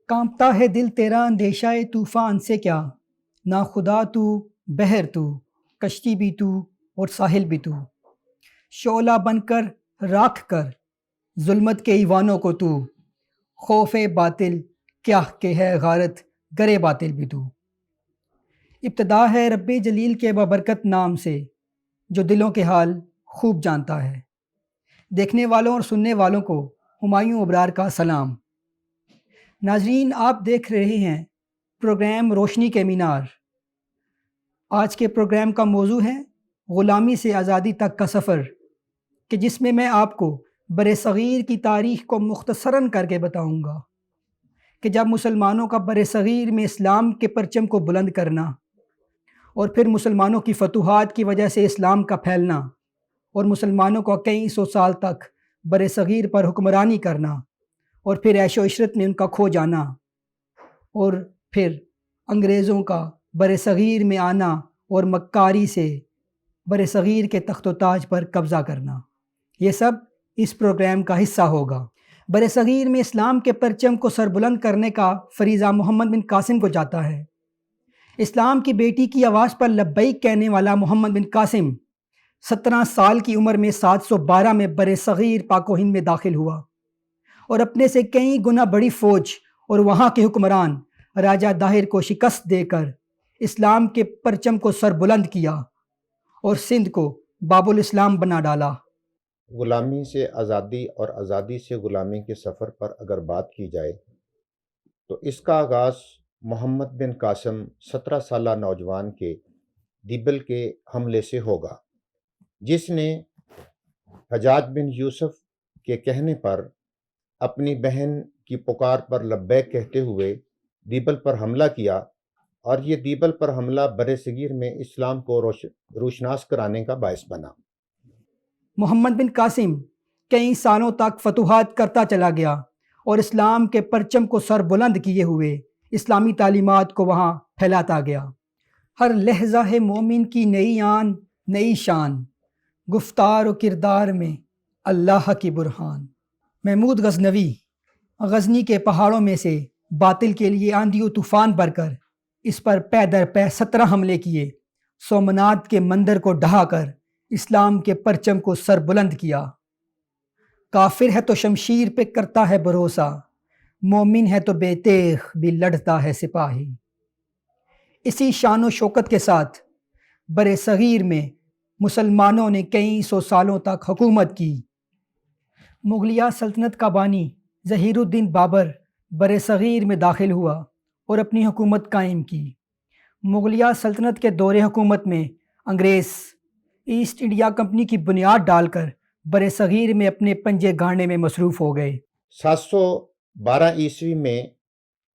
کانپتا ہے دل تیرا اندیشہ طوفان سے کیا، نہ خدا تو بحر تو کشتی بھی تو اور ساحل بھی تو، شعلہ بن کر راکھ کر ظلمت کے ایوانوں کو تو، خوف باطل کیا کہ ہے غارت گرے باطل بھی تو۔ ابتدا ہے رب جلیل کے بابرکت نام سے جو دلوں کے حال خوب جانتا ہے۔ دیکھنے والوں اور سننے والوں کو ہمایوں ابرار کا سلام۔ ناظرین، آپ دیکھ رہے ہیں پروگرام روشنی کے مینار۔ آج کے پروگرام کا موضوع ہے غلامی سے آزادی تک کا سفر، کہ جس میں میں آپ کو برصغیر کی تاریخ کو مختصراً کر کے بتاؤں گا کہ جب مسلمانوں کا برصغیر میں اسلام کے پرچم کو بلند کرنا اور پھر مسلمانوں کی فتوحات کی وجہ سے اسلام کا پھیلنا اور مسلمانوں کو کئی سو سال تک برصغیر پر حکمرانی کرنا اور پھر عیش و عشرت میں ان کا کھو جانا اور پھر انگریزوں کا برصغیر میں آنا اور مکاری سے برصغیر کے تخت و تاج پر قبضہ کرنا، یہ سب اس پروگرام کا حصہ ہوگا۔ برصغیر میں اسلام کے پرچم کو سربلند کرنے کا فریضہ محمد بن قاسم کو جاتا ہے۔ اسلام کی بیٹی کی آواز پر لبیک کہنے والا محمد بن قاسم 17 سال کی عمر میں 712 میں برصغیر پاک و ہند میں داخل ہوا اور اپنے سے کئی گنا بڑی فوج اور وہاں کے حکمران راجہ داہر کو شکست دے کر اسلام کے پرچم کو سربلند کیا اور سندھ کو باب الاسلام بنا ڈالا۔ غلامی سے آزادی اور آزادی سے غلامی کے سفر پر اگر بات کی جائے تو اس کا آغاز محمد بن قاسم 17 سالہ نوجوان کے دیبل کے حملے سے ہوگا، جس نے حجاج بن یوسف کے کہنے پر اپنی بہن کی پکار پر لبیک کہتے ہوئے دیبل پر حملہ کیا، اور یہ دیبل پر حملہ برصغیر میں اسلام کو روشناس کرانے کا باعث بنا۔ محمد بن قاسم کئی سالوں تک فتوحات کرتا چلا گیا اور اسلام کے پرچم کو سر بلند کیے ہوئے اسلامی تعلیمات کو وہاں پھیلاتا گیا۔ ہر لہجہ ہے مومن کی نئی آن نئی شان، گفتار و کردار میں اللہ کی برہان۔ محمود غزنوی غزنی کے پہاڑوں میں سے باطل کے لیے آندھی و طوفان بھر کر اس پر پے در پے 17 حملے کیے، سومنات کے مندر کو ڈھا کر اسلام کے پرچم کو سر بلند کیا۔ کافر ہے تو شمشیر پہ کرتا ہے بھروسہ، مومن ہے تو بے تیغ بھی لڑتا ہے سپاہی۔ اسی شان و شوکت کے ساتھ برصغیر میں مسلمانوں نے کئی سو سالوں تک حکومت کی۔ مغلیہ سلطنت کا بانی ظہیر الدین بابر برصغیر میں داخل ہوا اور اپنی حکومت قائم کی۔ مغلیہ سلطنت کے دور حکومت میں انگریز ایسٹ انڈیا کمپنی کی بنیاد ڈال کر برصغیر میں اپنے پنجے گاڑنے میں مصروف ہو گئے۔ 712 عیسوی میں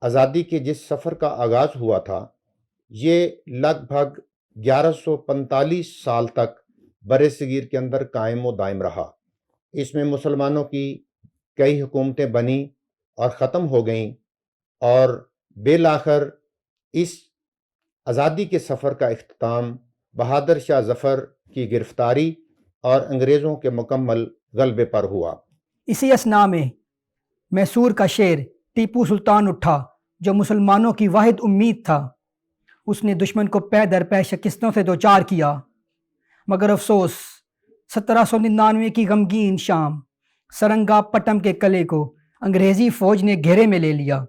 آزادی کے جس سفر کا آغاز ہوا تھا، یہ لگ بھگ 1145 سال تک برصغیر کے اندر قائم و دائم رہا۔ اس میں مسلمانوں کی کئی حکومتیں بنیں اور ختم ہو گئیں، اور بالآخر اس آزادی کے سفر کا اختتام بہادر شاہ ظفر کی گرفتاری اور انگریزوں کے مکمل غلبے پر ہوا۔ اسی اثناء میں میسور کا شیر ٹیپو سلطان اٹھا جو مسلمانوں کی واحد امید تھا۔ اس نے دشمن کو پے در پے شکستوں سے دوچار کیا، مگر افسوس 1799 کی غمگین شام سرنگا پٹم کے قلعے کو انگریزی فوج نے گھیرے میں لے لیا۔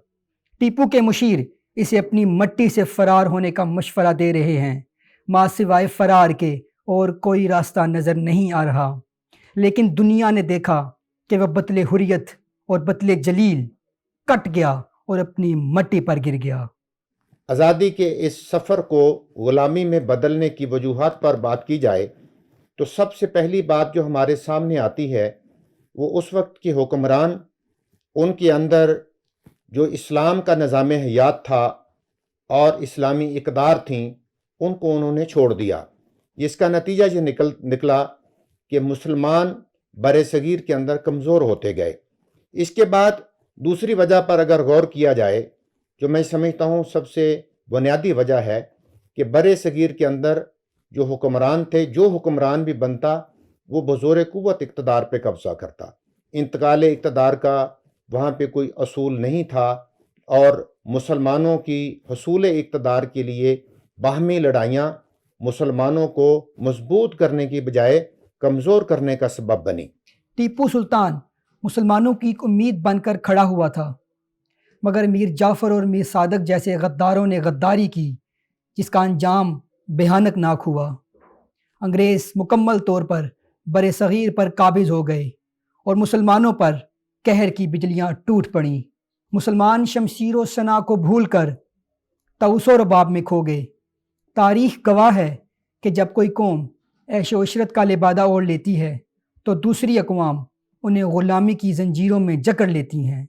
ٹیپو کے مشیر اسے اپنی مٹی سے فرار ہونے کا مشورہ دے رہے ہیں، ماں سوائے فرار کے اور کوئی راستہ نظر نہیں آ رہا، لیکن دنیا نے دیکھا کہ وہ بطل حریت اور بطل جلیل کٹ گیا اور اپنی مٹی پر گر گیا۔ آزادی کے اس سفر کو غلامی میں بدلنے کی وجوہات پر بات کی جائے تو سب سے پہلی بات جو ہمارے سامنے آتی ہے وہ اس وقت کے حکمران، ان کے اندر جو اسلام کا نظام حیات تھا اور اسلامی اقدار تھیں، ان کو انہوں نے چھوڑ دیا۔ اس کا نتیجہ یہ نکلا کہ مسلمان برصغیر کے اندر کمزور ہوتے گئے۔ اس کے بعد دوسری وجہ پر اگر غور کیا جائے، جو میں سمجھتا ہوں سب سے بنیادی وجہ ہے کہ برصغیر کے اندر جو حکمران تھے، جو حکمران بھی بنتا وہ بزور قوت اقتدار پہ قبضہ کرتا۔ انتقال اقتدار کا وہاں پہ کوئی اصول نہیں تھا، اور مسلمانوں کی حصول اقتدار کے لیے باہمی لڑائیاں مسلمانوں کو مضبوط کرنے کی بجائے کمزور کرنے کا سبب بنی۔ ٹیپو سلطان مسلمانوں کی ایک امید بن کر کھڑا ہوا تھا، مگر میر جعفر اور میر صادق جیسے غداروں نے غداری کی جس کا انجام بھیانک ناک ہوا۔ انگریز مکمل طور پر بر صغیر پر قابض ہو گئے اور مسلمانوں پر قہر کی بجلیاں ٹوٹ پڑیں۔ مسلمان شمشیر و سنا کو بھول کر طاؤس و رباب میں کھو گئے۔ تاریخ گواہ ہے کہ جب کوئی قوم عیش و عشرت کا لبادہ اوڑھ لیتی ہے تو دوسری اقوام انہیں غلامی کی زنجیروں میں جکڑ لیتی ہیں۔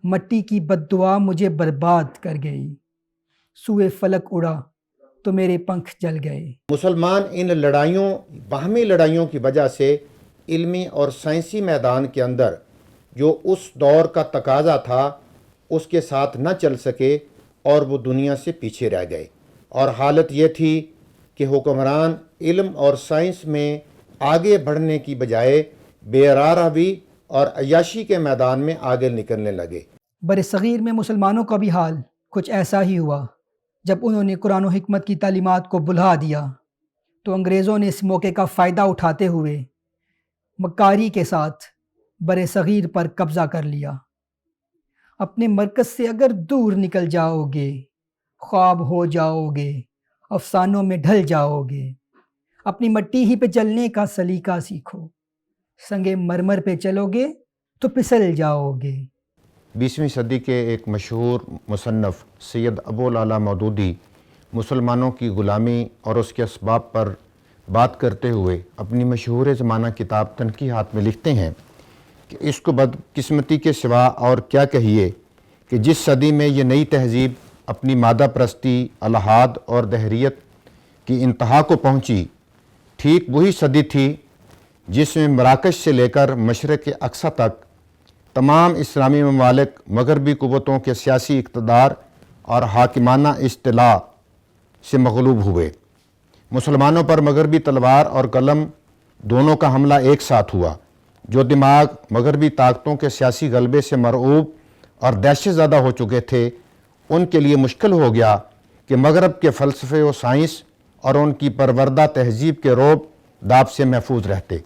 مٹی کی بد دعا مجھے برباد کر گئی، سوئے فلک اڑا تو میرے پنکھ جل گئے۔ مسلمان ان لڑائیوں، باہمی لڑائیوں کی وجہ سے علمی اور سائنسی میدان کے اندر جو اس دور کا تقاضا تھا اس کے ساتھ نہ چل سکے اور وہ دنیا سے پیچھے رہ گئے، اور حالت یہ تھی کہ حکمران علم اور سائنس میں آگے بڑھنے کی بجائے بے راروی اور عیاشی کے میدان میں آگے نکلنے لگے۔ بر صغیر میں مسلمانوں کا بھی حال کچھ ایسا ہی ہوا۔ جب انہوں نے قرآن و حکمت کی تعلیمات کو بھلا دیا تو انگریزوں نے اس موقع کا فائدہ اٹھاتے ہوئے مکاری کے ساتھ بر صغیر پر قبضہ کر لیا۔ اپنے مرکز سے اگر دور نکل جاؤ گے، خواب ہو جاؤ گے، افسانوں میں ڈھل جاؤ گے۔ اپنی مٹی ہی پہ چلنے کا سلیقہ سیکھو، سنگ مرمر پہ چلو گے تو پھسل جاؤ گے۔ 20ویں صدی کے ایک مشہور مصنف سید ابو العلا مودودی مسلمانوں کی غلامی اور اس کے اسباب پر بات کرتے ہوئے اپنی مشہور زمانہ کتاب تنقیحات میں لکھتے ہیں کہ اس کو بدقسمتی کے سوا اور کیا کہیے کہ جس صدی میں یہ نئی تہذیب اپنی مادہ پرستی، الحاد اور دہریت کی انتہا کو پہنچی، ٹھیک وہی صدی تھی جس میں مراکش سے لے کر مشرق اقصی تک تمام اسلامی ممالک مغربی قوتوں کے سیاسی اقتدار اور حاکمانہ اصطلاح سے مغلوب ہوئے۔ مسلمانوں پر مغربی تلوار اور قلم دونوں کا حملہ ایک ساتھ ہوا۔ جو دماغ مغربی طاقتوں کے سیاسی غلبے سے مرعوب اور دہشت زدہ ہو چکے تھے، ان کے لیے مشکل ہو گیا کہ مغرب کے فلسفے و سائنس اور ان کی پروردہ تہذیب کے رعب داب سے محفوظ رہتے۔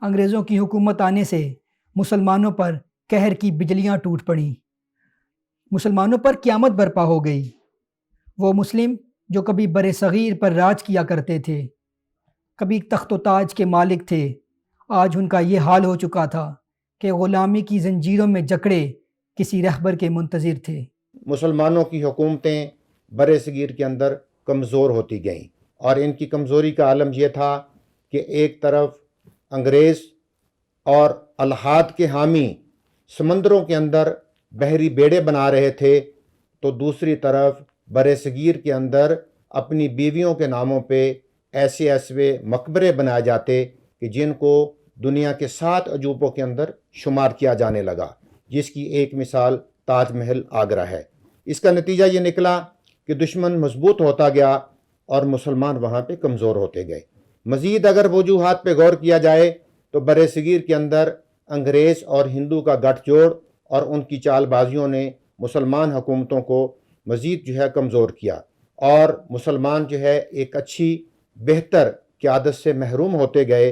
انگریزوں کی حکومت آنے سے مسلمانوں پر قہر کی بجلیاں ٹوٹ پڑیں، مسلمانوں پر قیامت برپا ہو گئی۔ وہ مسلم جو کبھی بر صغیر پر راج کیا کرتے تھے، کبھی تخت و تاج کے مالک تھے، آج ان کا یہ حال ہو چکا تھا کہ غلامی کی زنجیروں میں جکڑے کسی رہبر کے منتظر تھے۔ مسلمانوں کی حکومتیں بر صغیر کے اندر کمزور ہوتی گئیں، اور ان کی کمزوری کا عالم یہ تھا کہ ایک طرف انگریز اور الحاد کے حامی سمندروں کے اندر بحری بیڑے بنا رہے تھے، تو دوسری طرف بر صغیر کے اندر اپنی بیویوں کے ناموں پہ ایسے ایسے مقبرے بنائے جاتے کہ جن کو دنیا کے 7 عجوبوں کے اندر شمار کیا جانے لگا، جس کی ایک مثال تاج محل آگرہ ہے۔ اس کا نتیجہ یہ نکلا کہ دشمن مضبوط ہوتا گیا اور مسلمان وہاں پہ کمزور ہوتے گئے۔ مزید اگر وجوہات پہ غور کیا جائے تو بر صغیر کے اندر انگریز اور ہندو کا گٹھ جوڑ اور ان کی چال بازیوں نے مسلمان حکومتوں کو مزید کمزور کیا، اور مسلمان ایک اچھی بہتر قیادت سے محروم ہوتے گئے،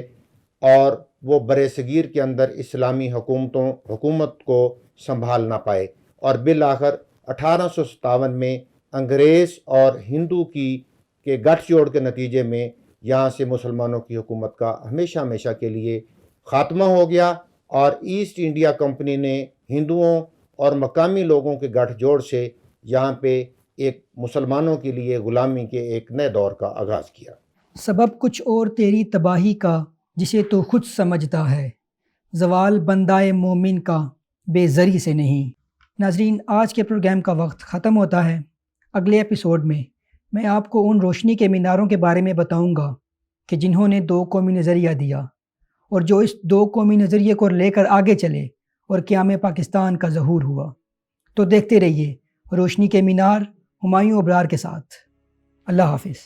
اور وہ بر صغیر کے اندر اسلامی حکومت کو سنبھال نہ پائے، اور بالآخر 1857 میں انگریز اور ہندو کے گٹھ جوڑ کے نتیجے میں یہاں سے مسلمانوں کی حکومت کا ہمیشہ کے لیے خاتمہ ہو گیا، اور ایسٹ انڈیا کمپنی نے ہندوؤں اور مقامی لوگوں کے گٹھ جوڑ سے یہاں پہ ایک مسلمانوں کے لیے غلامی کے ایک نئے دور کا آغاز کیا۔ سبب کچھ اور تیری تباہی کا جسے تو خود سمجھتا ہے، زوال بندائے مومن کا بے زری سے نہیں۔ ناظرین، آج کے پروگرام کا وقت ختم ہوتا ہے۔ اگلے ایپیسوڈ میں آپ کو ان روشنی کے میناروں کے بارے میں بتاؤں گا کہ جنہوں نے 2 قومی نظریہ دیا اور جو اس 2 قومی نظریے کو لے کر آگے چلے اور قیام پاکستان کا ظہور ہوا۔ تو دیکھتے رہیے روشنی کے مینار ہمایوں ابرار کے ساتھ۔ اللہ حافظ۔